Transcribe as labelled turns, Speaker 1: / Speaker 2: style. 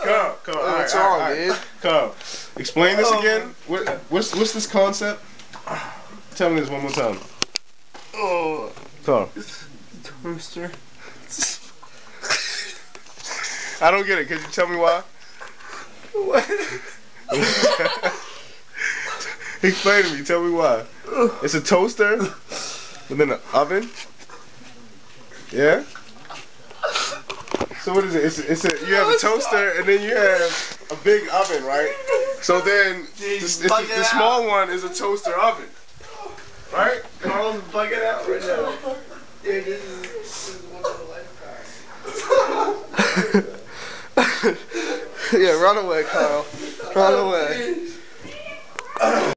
Speaker 1: Carl,
Speaker 2: What's wrong, dude?
Speaker 1: Carl, explain this again. What's this concept? Tell me this one more time.
Speaker 2: Oh,
Speaker 1: Carl.
Speaker 2: toaster.
Speaker 1: I don't get it. Could you tell me why?
Speaker 2: What?
Speaker 1: Explain to me. Tell me why. It's a toaster within an oven. Yeah. So what is it? You have a toaster and then you have a big oven, right? So then the small one is a toaster oven, right?
Speaker 2: Carl's bugging out right now. Dude, this is one of the lifetime. Yeah, run away, Carl. Run away.